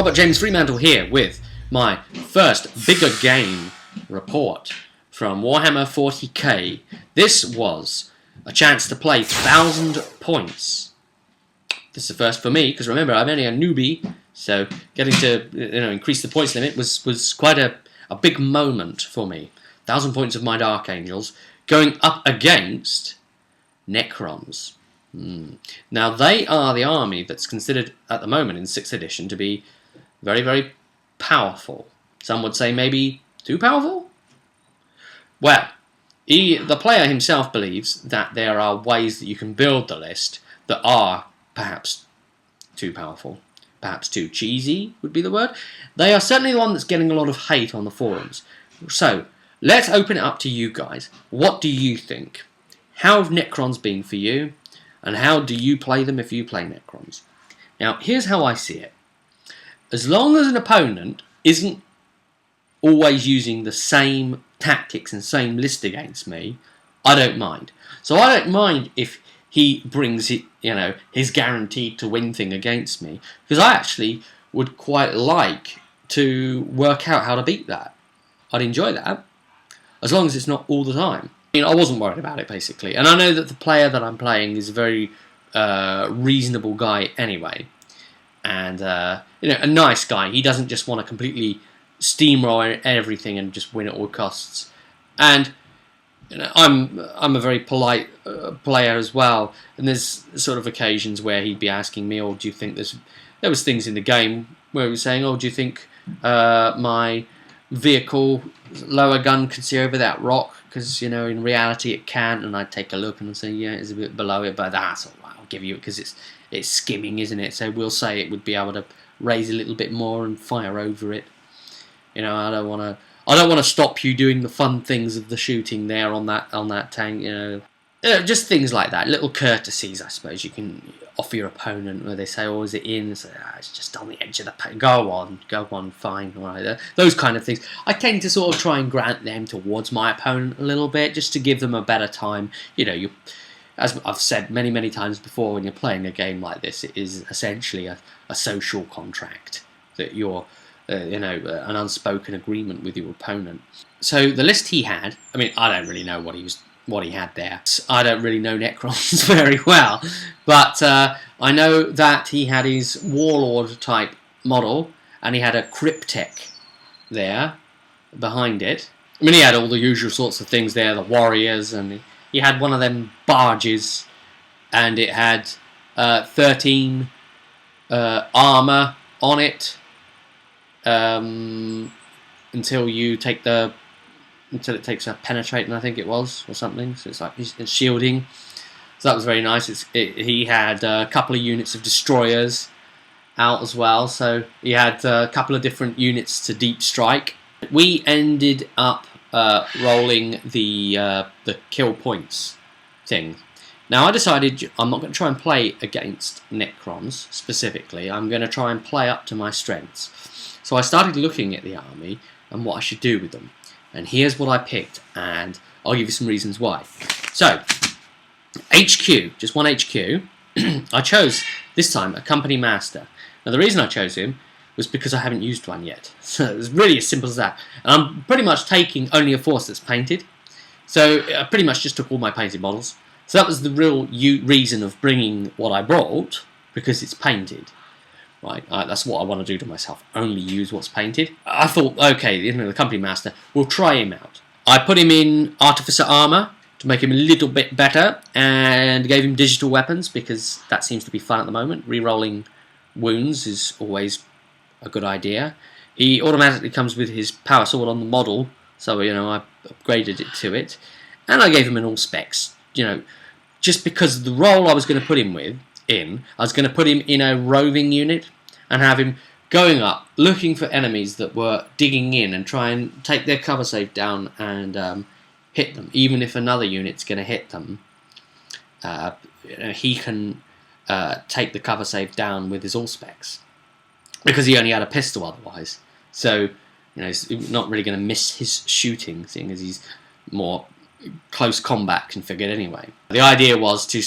got James Fremantle here with my first bigger game report from Warhammer 40k. This was a chance to play 1,000 points. This is the first for me, because remember, I'm only a newbie, so getting to increase the points limit was quite a big moment for me. 1,000 points of my Dark Angels going up against Necrons. Now, they are the army that's considered at the moment in 6th edition to be very, very powerful. Some would say maybe too powerful? Well, the player himself believes that there are ways that you can build the list that are perhaps too powerful. Perhaps too cheesy would be the word. They are certainly the one that's getting a lot of hate on the forums. So, let's open it up to you guys. What do you think? How have Necrons been for you? And how do you play them if you play Necrons? Now, here's how I see it. As long as an opponent isn't always using the same tactics and same list against me, I don't mind. So I don't mind if he brings it, his guaranteed to win thing against me, because I actually would quite like to work out how to beat that. I'd enjoy that, as long as it's not all the time. I wasn't worried about it, basically. And I know that the player that I'm playing is a very reasonable guy anyway. And, a nice guy. He doesn't just want to completely steamroll everything and just win at all costs. And, I'm a very polite player as well. And there's sort of occasions where he'd be asking me, do you think there was things in the game where he was saying, do you think my vehicle lower gun can see over that rock? Because, in reality it can't, and I'd take a look and I'd say, yeah, it's a bit below it, but that's alright, I'll give you it, because it's skimming, isn't it? So we'll say it would be able to raise a little bit more and fire over it. I don't want to stop you doing the fun things of the shooting there on that tank, just things like that, little courtesies, I suppose, you can offer your opponent, where they say, is it in? Say, it's just on the edge of the paint. Go on, fine, all right. Those kind of things. I tend to sort of try and grant them towards my opponent a little bit, just to give them a better time. As I've said many, many times before, when you're playing a game like this, it is essentially a social contract that you're, an unspoken agreement with your opponent. So the list he had, I don't really know what he had there. I don't really know Necrons very well, but I know that he had his Warlord type model, and he had a Cryptek there behind it. He had all the usual sorts of things there, the warriors, and he had one of them barges, and it had 13 armour on it until it takes a penetrating, I think it was, or something. So it's like it's shielding. So that was very nice. He had a couple of units of destroyers out as well. So he had a couple of different units to deep strike. We ended up rolling the kill points thing. Now I decided I'm not going to try and play against Necrons specifically. I'm going to try and play up to my strengths. So I started looking at the army and what I should do with them. And here's what I picked, and I'll give you some reasons why. So, HQ, just one HQ. I chose, this time, a Company Master. Now, the reason I chose him was because I haven't used one yet. So, it was really as simple as that. And I'm pretty much taking only a force that's painted. So, I pretty much just took all my painted models. So, that was the real reason of bringing what I brought, because it's painted. Right, that's what I want to do to myself. Only use what's painted. I thought, okay, the Company Master, we'll try him out. I put him in Artificer Armour to make him a little bit better, and gave him digital weapons, because that seems to be fun at the moment. Rerolling wounds is always a good idea. He automatically comes with his power sword on the model, so I upgraded it to it. And I gave him an all specs, just because of the role I was going to put him in, I was going to put him in a roving unit and have him going up, looking for enemies that were digging in, and try and take their cover safe down and hit them. Even if another unit's going to hit them, he can take the cover safe down with his all specs, because he only had a pistol otherwise. So he's not really going to miss his shooting, seeing as he's more close combat configured anyway. The idea was to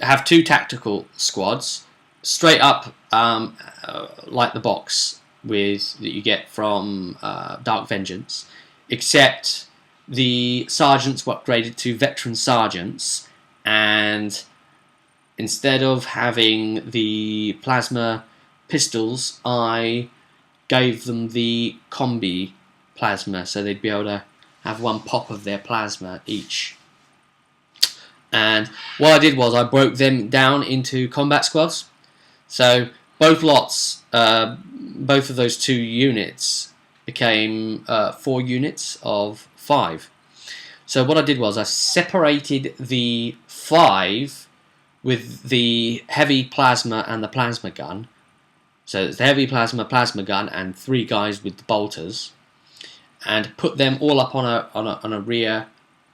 have two tactical squads straight up like the box that you get from Dark Vengeance, except the sergeants were upgraded to veteran sergeants, and instead of having the plasma pistols, I gave them the combi plasma, so they'd be able to have one pop of their plasma each. And what I did was I broke them down into combat squads. So both lots, both of those 2 units became 4 units of 5. So what I did was I separated the 5 with the heavy plasma and the plasma gun. So it's the heavy plasma gun and 3 guys with the bolters, and put them all up on a rear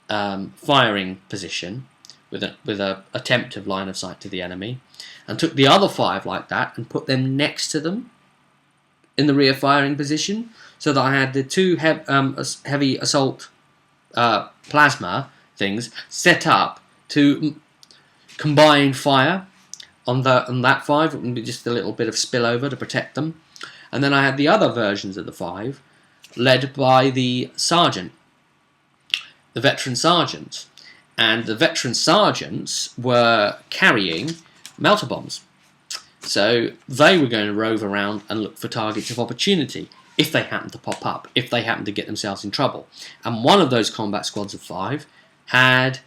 firing position with a attempt of line of sight to the enemy, and took the other 5 like that and put them next to them in the rear firing position, so that I had the 2 heavy assault plasma things set up to combine fire on that 5. It would be just a little bit of spillover to protect them. And then I had the other versions of the 5 led by the sergeant, the veteran sergeant. And the veteran sergeants were carrying melter bombs. So they were going to rove around and look for targets of opportunity if they happened to pop up, if they happened to get themselves in trouble. And one of those combat squads of 5 had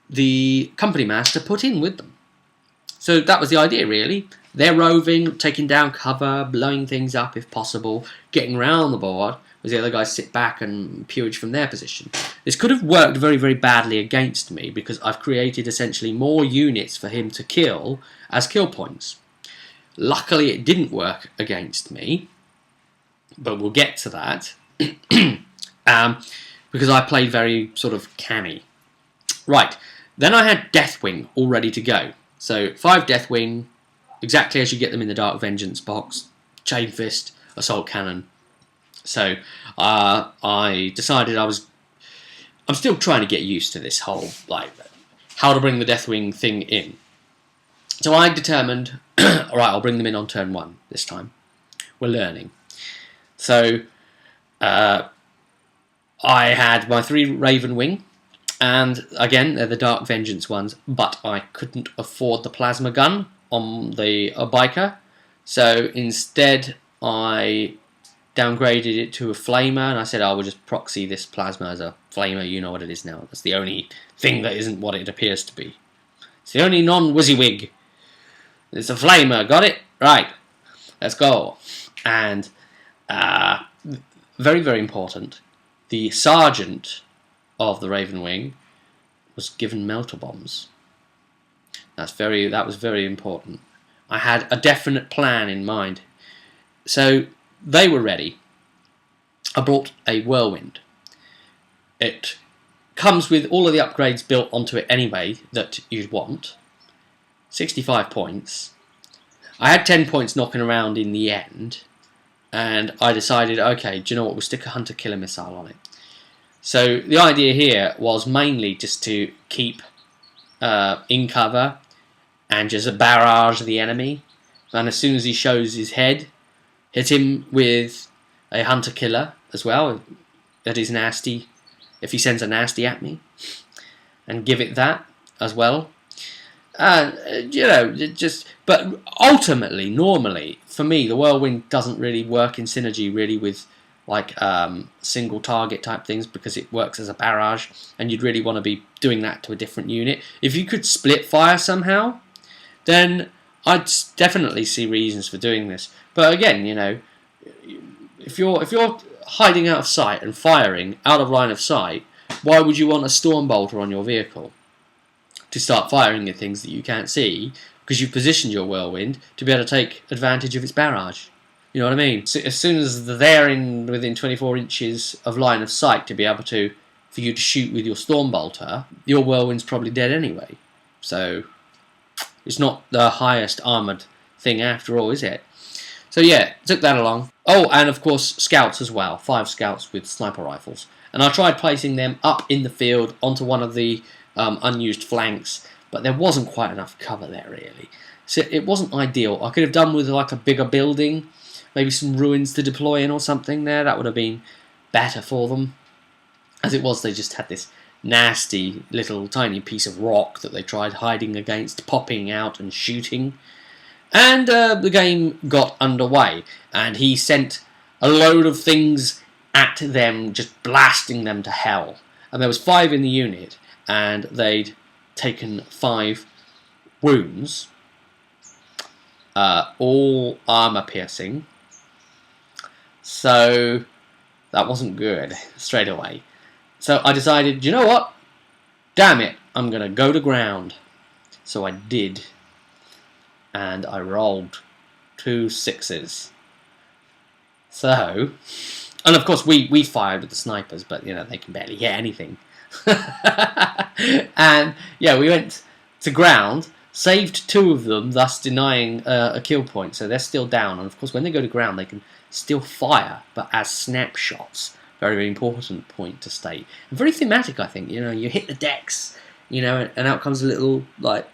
the company master put in with them. So that was the idea, really. They're roving, taking down cover, blowing things up if possible, getting around the board, as the other guys sit back and pewage from their position. This could have worked very, very badly against me, because I've created essentially more units for him to kill as kill points. Luckily, it didn't work against me, but we'll get to that, because I played very sort of canny. Right, then I had Deathwing all ready to go. So 5 Deathwing, exactly as you get them in the Dark Vengeance box, Chain Fist, Assault Cannon. So I decided I'm still trying to get used to this whole, like, how to bring the Deathwing thing in. So I determined, alright, I'll bring them in on turn 1 this time. We're learning. So I had my 3 Raven Wing, and again, they're the Dark Vengeance ones, but I couldn't afford the plasma gun on the biker, so instead I downgraded it to a flamer, and I said, we'll just proxy this plasma as a flamer. You know what it is now. That's the only thing that isn't what it appears to be. It's the only non-WYSIWYG. It's a flamer. Got it? Right. Let's go. And very, very important, the sergeant of the Raven Wing was given melter bombs. That was very important. I had a definite plan in mind. So they were ready. I brought a Whirlwind. It comes with all of the upgrades built onto it anyway that you'd want. 65 points. I had 10 points knocking around in the end, and I decided, okay, do you know what, we'll stick a Hunter Killer Missile on it. So the idea here was mainly just to keep in cover and just barrage the enemy, and as soon as he shows his head, hit him with a Hunter Killer as well. That is nasty, if he sends a nasty at me, and give it that as well. But ultimately, normally, for me, the Whirlwind doesn't really work in synergy really with like single target type things, because it works as a barrage, and you'd really want to be doing that to a different unit. If you could split fire somehow, then I'd definitely see reasons for doing this. But again, you know, if you're hiding out of sight and firing out of line of sight, why would you want a Storm Bolter on your vehicle to start firing at things that you can't see, because you've positioned your Whirlwind to be able to take advantage of its barrage? You know what I mean? So as soon as they're within 24 inches of line of sight to be able to, for you to shoot with your Storm Bolter, your Whirlwind's probably dead anyway. So it's not the highest armoured thing after all, is it? So yeah, took that along. Oh, and of course scouts as well. 5 scouts with sniper rifles. And I tried placing them up in the field onto one of the unused flanks, but there wasn't quite enough cover there really. So it wasn't ideal. I could have done with like a bigger building, maybe some ruins to deploy in or something there. That would have been better for them. As it was, they just had this nasty little tiny piece of rock that they tried hiding against, popping out and shooting. And the game got underway, and he sent a load of things at them, just blasting them to hell. And there was 5 in the unit, and they'd taken 5 wounds, all armor piercing. So that wasn't good straight away. So I decided, you know what? Damn it, I'm going to go to ground. So I did. And I rolled 2 6s. So, and of course we fired with the snipers, but you know, they can barely hit anything. And yeah, we went to ground, saved 2 of them, thus denying a kill point, so they're still down. And of course when they go to ground they can still fire, but as snapshots. Very, very important point to state. And very thematic, I think. You know, you hit the decks, you know, and out comes a little like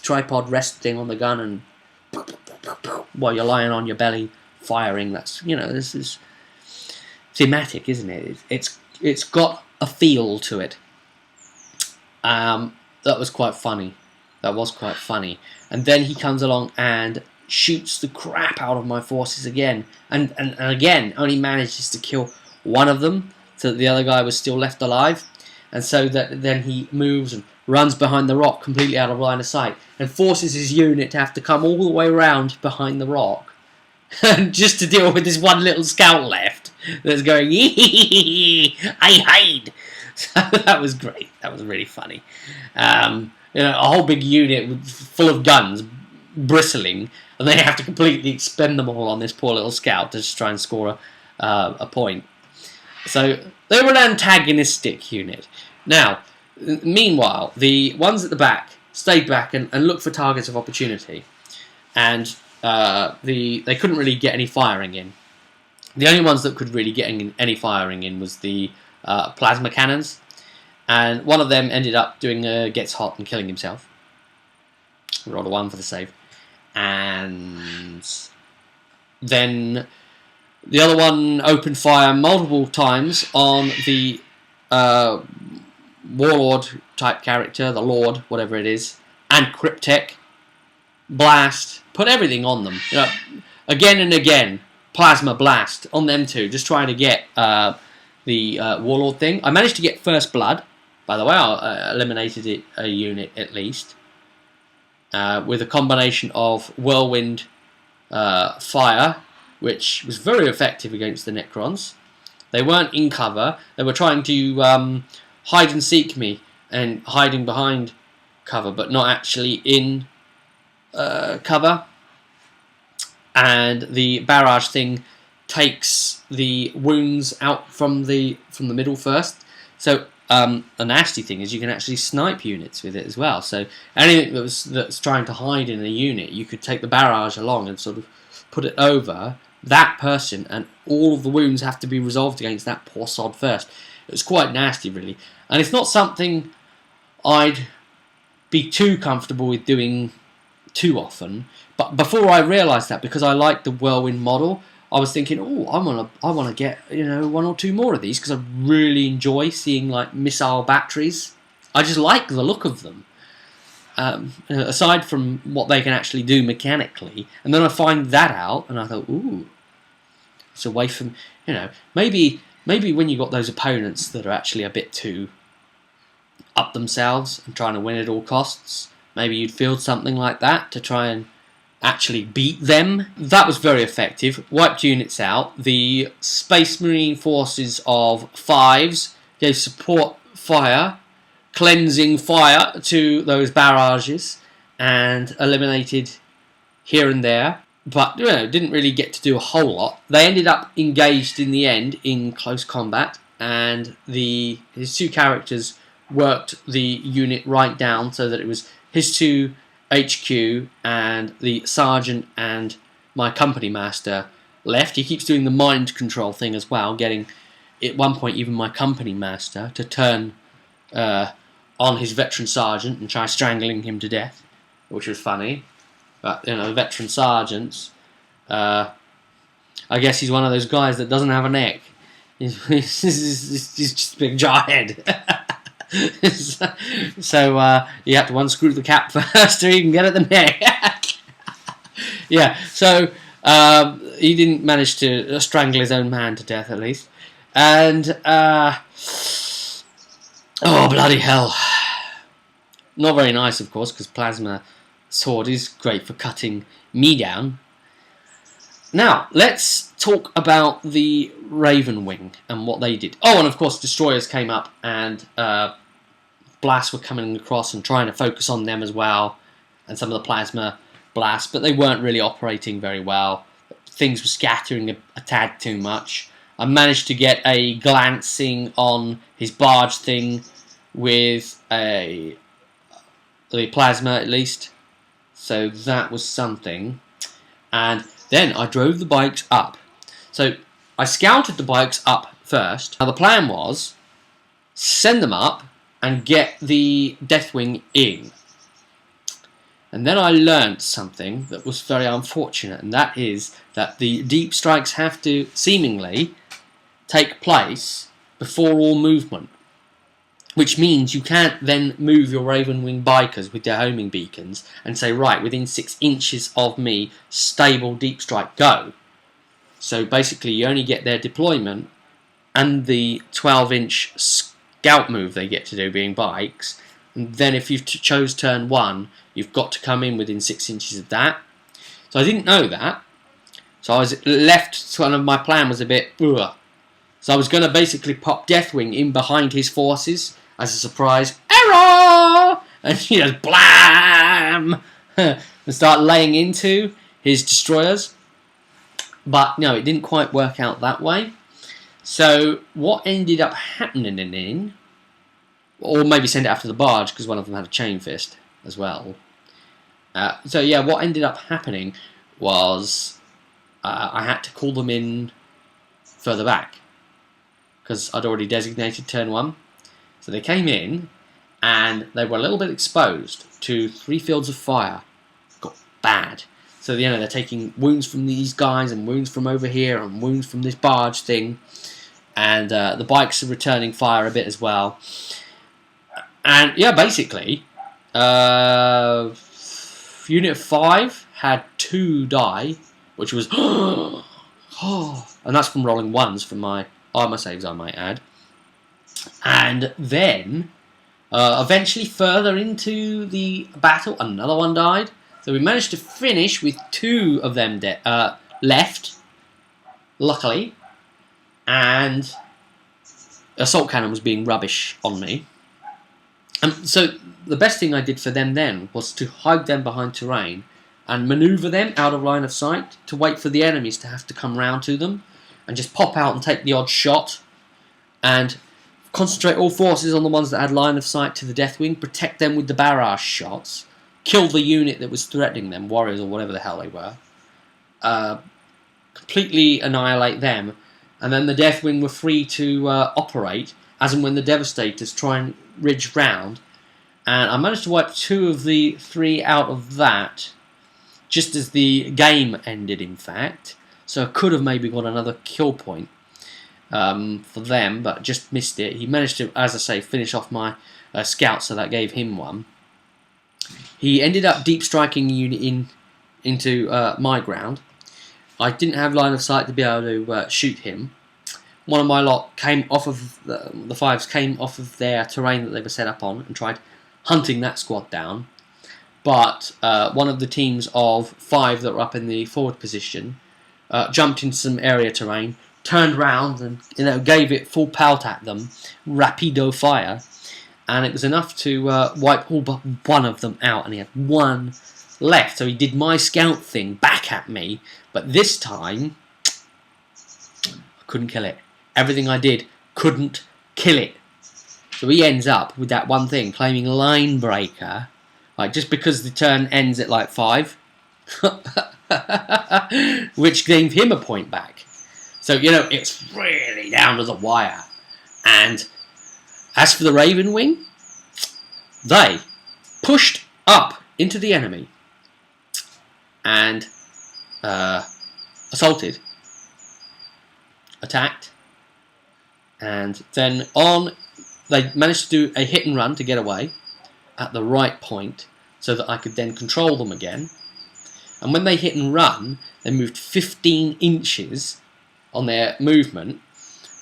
tripod rest thing on the gun, and while you're lying on your belly firing. That's, you know, this is thematic, isn't it? It's got a feel to it. That was quite funny. That was quite funny. And then he comes along and shoots the crap out of my forces again, and again only manages to kill one of them, so that the other guy was still left alive. And so that then he moves and runs behind the rock, completely out of line of sight, and forces his unit to have to come all the way around behind the rock just to deal with this one little scout left that's going, I hide. So that was great. That was really funny. You know, a whole big unit full of guns bristling, and they have to completely expend them all on this poor little scout to just try and score a point. So they were an antagonistic unit. Now, meanwhile, the ones at the back stayed back and looked for targets of opportunity, and they couldn't really get any firing in. The only ones that could really get any firing in was the plasma cannons, and one of them ended up doing a gets hot and killing himself. Rolled a 1 for the save, and then the other one opened fire multiple times on the warlord type character, the lord, whatever it is, and Cryptek. Blast, put everything on them. You know, again and again, plasma blast on them too, just trying to get the warlord thing. I managed to get first blood, by the way. I eliminated a unit at least, with a combination of whirlwind fire, which was very effective against the Necrons. They weren't in cover. They were trying to hide and seek me and hiding behind cover, but not actually in cover. And the barrage thing takes the wounds out from the middle first. So a nasty thing is you can actually snipe units with it as well. So anything that's trying to hide in a unit, you could take the barrage along and sort of put it over that person, and all of the wounds have to be resolved against that poor sod first. It was quite nasty, really, and it's not something I'd be too comfortable with doing too often. But before I realised that, because I liked the whirlwind model, I was thinking, oh, I want to get, you know, 1 or 2 more of these, because I really enjoy seeing like missile batteries. I just like the look of them. Aside from what they can actually do mechanically, and then I find that out, and I thought, ooh, it's away from, you know, maybe when you got those opponents that are actually a bit too up themselves and trying to win at all costs, maybe you'd field something like that to try and actually beat them. That was very effective. Wiped units out. The Space Marine forces of 5s gave support fire, cleansing fire to those barrages, and eliminated here and there, but you know, didn't really get to do a whole lot. They ended up engaged in the end in close combat, and his 2 characters worked the unit right down so that it was his 2 HQ and the sergeant and my company master left. He keeps doing the mind control thing as well, getting at one point even my company master to turn on his veteran sergeant and try strangling him to death, which was funny. But you know, veteran sergeants I guess he's one of those guys that doesn't have a neck. He's just a big giant. So you have to unscrew the cap first to even get at the neck. Yeah, so he didn't manage to strangle his own man to death, at least. And, oh, bloody hell. Not very nice, of course, because plasma sword is great for cutting me down. Now, let's talk about the Raven Wing and what they did. Oh, and of course, destroyers came up and blasts were coming across and trying to focus on them as well, and some of the plasma blasts, but they weren't really operating very well. Things were scattering a tad too much. I managed to get a glancing on his barge thing with the plasma, at least, so that was something. And then I drove the bikes up. So I scouted the bikes up first. Now the plan was send them up and get the Deathwing in. And then I learnt something that was very unfortunate, and that is that the deep strikes have to seemingly take place before all movement, which means you can't then move your Ravenwing bikers with their homing beacons and say, right, within 6 inches of me, stable deep strike, go. So basically you only get their deployment and the 12-inch scout move they get to do, being bikes, and then if you've chose turn 1, you've got to come in within 6 inches of that. So I didn't know that, so I was left, kind of my plan was a bit, ugh. So I was going to basically pop Deathwing in behind his forces as a surprise, error, and he goes blam, and start laying into his destroyers. But no, it didn't quite work out that way. So what ended up happening, or maybe send it after the barge because one of them had a chain fist as well. So yeah, what ended up happening was I had to call them in further back because I'd already designated turn 1. So they came in and they were a little bit exposed to 3 fields of fire. Got bad. So you know, they're taking wounds from these guys and wounds from over here and wounds from this barge thing, and the bikes are returning fire a bit as well. And yeah, basically, Unit 5 had 2 die, which was and that's from rolling 1s from my armor saves, I might add. And then eventually further into the battle, another one died. So we managed to finish with 2 of them left, luckily. And assault cannon was being rubbish on me. So the best thing I did for them then was to hide them behind terrain and manoeuvre them out of line of sight to wait for the enemies to have to come round to them and just pop out and take the odd shot and concentrate all forces on the ones that had line of sight to the Deathwing, protect them with the barrage shots, kill the unit that was threatening them, warriors or whatever the hell they were, completely annihilate them, and then the Deathwing were free to operate as and when the Devastators try and ridge round. And I managed to wipe 2 of the 3 out of that just as the game ended, in fact. So I could have maybe got another kill point for them, but just missed it. He managed to, as I say, finish off my scout, so that gave him 1. He ended up deep striking a unit into my ground. I didn't have line of sight to be able to shoot him. One of my lot came off of the 5s came off of their terrain that they were set up on and tried hunting that squad down. But one of the teams of 5 that were up in the forward position jumped into some area terrain, turned round and gave it full pelt at them, rapido fire, and it was enough to wipe all but 1 of them out, and he had 1 left. So he did my scout thing back at me, but this time I couldn't kill it. Everything I did couldn't kill it. So he ends up with that one thing, claiming line breaker, like just because the turn ends at like 5, which gave him a point back. So it's really down to the wire. And as for the Raven Wing, they pushed up into the enemy and assaulted attacked, and then on they managed to do a hit and run to get away at the right point so that I could then control them again. And when they hit and run, they moved 15 inches on their movement,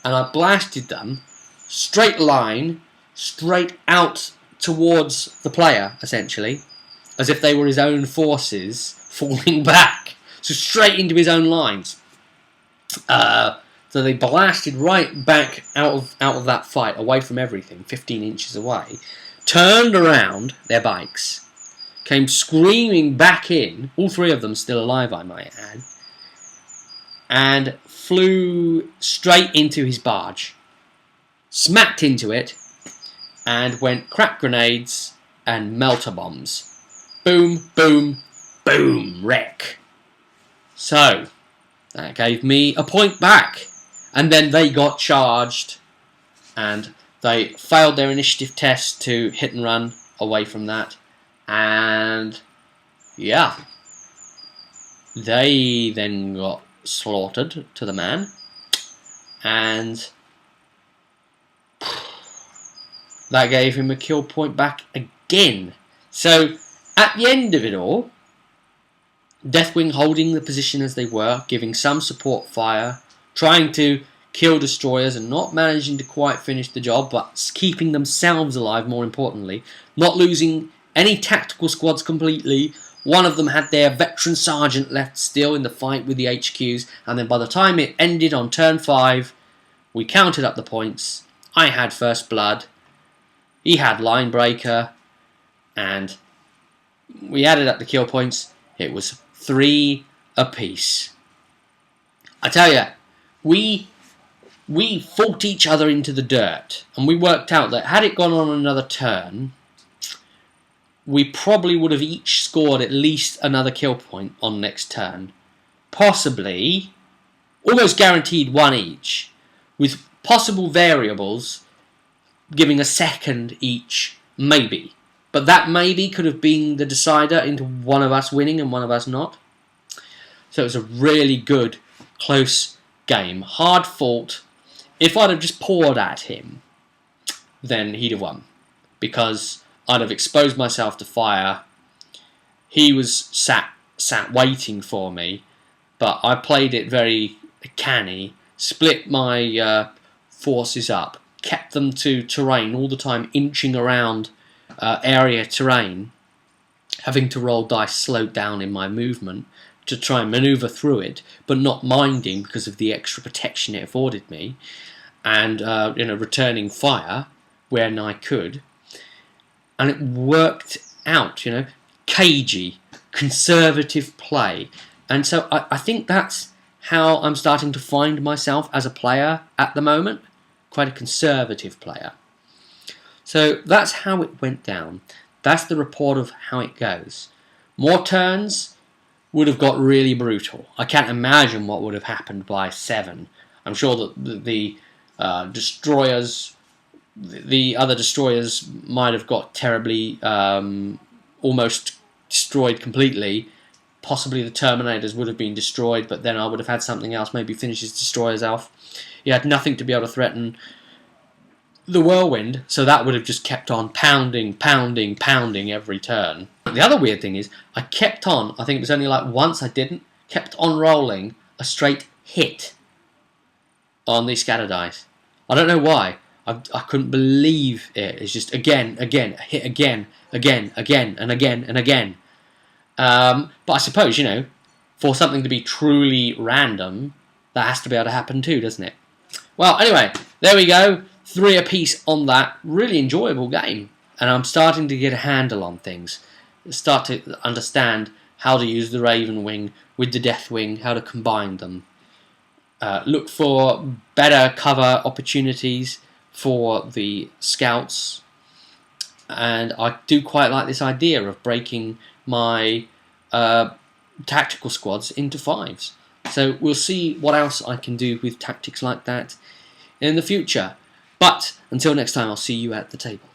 and I blasted them straight line, straight out towards the player, essentially, as if they were his own forces falling back, so straight into his own lines. So they blasted right back out of that fight, away from everything, 15 inches away, turned around their bikes, came screaming back in, all three of them still alive I might add, and flew straight into his barge, smacked into it, and went crack grenades and melter bombs. Boom, boom, boom, wreck. So, that gave me a point back. And then they got charged, and they failed their initiative test to hit and run away from that. And yeah, they then got slaughtered to the man, and that gave him a kill point back again. So at the end of it all, Deathwing holding the position as they were, giving some support fire, trying to kill destroyers and not managing to quite finish the job, but keeping themselves alive more importantly, not losing any tactical squads completely. One of them had their veteran sergeant left still in the fight with the HQs, and then by the time it ended on turn 5, we counted up the points. I had first blood, he had line breaker, and we added up the kill points. It was 3 apiece. I tell you, we fought each other into the dirt, and we worked out that had it gone on another turn, we probably would have each scored at least another kill point on next turn. Possibly, almost guaranteed 1 each, with possible variables giving a second each, maybe. But that maybe could have been the decider into one of us winning and one of us not. So it was a really good, close game. Hard fought. If I'd have just poured at him, then he'd have won. Because I'd have exposed myself to fire. He was sat waiting for me. But I played it very canny. Split my forces up. Kept them to terrain all the time, inching around area terrain, having to roll dice slowed down in my movement to try and manoeuvre through it, but not minding because of the extra protection it afforded me, and returning fire when I could, and it worked out. Cagey, conservative play, and so I think that's how I'm starting to find myself as a player at the moment, quite a conservative player. So that's how it went down. That's the report of how it goes. More turns would have got really brutal. I can't imagine what would have happened by 7. I'm sure that the destroyers, the other destroyers might have got terribly, almost destroyed completely. Possibly the Terminators would have been destroyed, but then I would have had something else, maybe finish his destroyers off. He had nothing to be able to threaten the Whirlwind, so that would have just kept on pounding every turn. The other weird thing is, I kept on, I think it was only like once I didn't, kept on rolling a straight hit on the scatter dice. I don't know why. I couldn't believe it. It's just again, a hit again, and again. But I suppose, for something to be truly random, that has to be able to happen too, doesn't it? Well, anyway, there we go. 3 apiece on that. Really enjoyable game. And I'm starting to get a handle on things. Start to understand how to use the Raven Wing with the Deathwing, how to combine them. Look for better cover opportunities for the scouts. And I do quite like this idea of breaking my tactical squads into 5s. So we'll see what else I can do with tactics like that in the future. But until next time, I'll see you at the table.